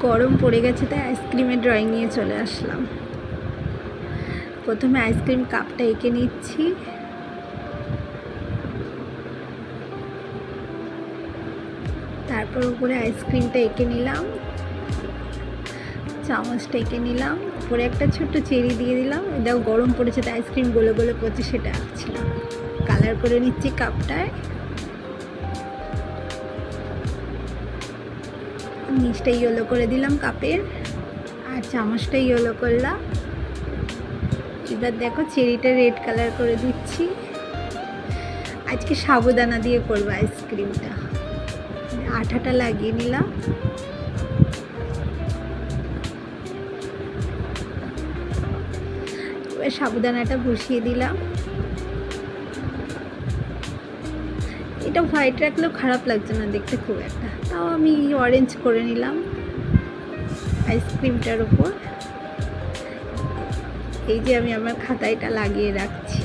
গরম পড়ে গেছে তাই আইসক্রিমের ড্রয়িং নিয়ে চলে আসলাম। প্রথমে আইসক্রিম কাপটা এঁকে নিচ্ছি। তারপর উপরে আইসক্রিমটা এঁকে নিলাম, চামচটা এঁকে নিলাম, উপরে একটা ছোট্ট চেরি দিয়ে দিলাম। এটাও গরম পড়েছে তাই আইসক্রিম গলে গলে পড়ছে, সেটা আঁকছিলাম। কালার করে নিচ্ছি কাপটায়। নিচটা ইয়েলো করে দিলাম কাপের, আর চামচটা ইয়েলো করলাম। এবার দেখো চেরিটা রেড কালার করে দিচ্ছি। আজকে সাবুদানা দিয়ে করবো আইসক্রিমটা। আঠাটা লাগিয়ে নিলাম। এবার সাবুদানাটা বসিয়ে দিলাম। এটা হোয়াইট রাখলেও খারাপ লাগছে না দেখতে খুব একটা, তাও আমি অরেঞ্জ করে নিলাম আইসক্রিমটার উপর। এই যে আমি আমার খাতায়টা লাগিয়ে রাখছি।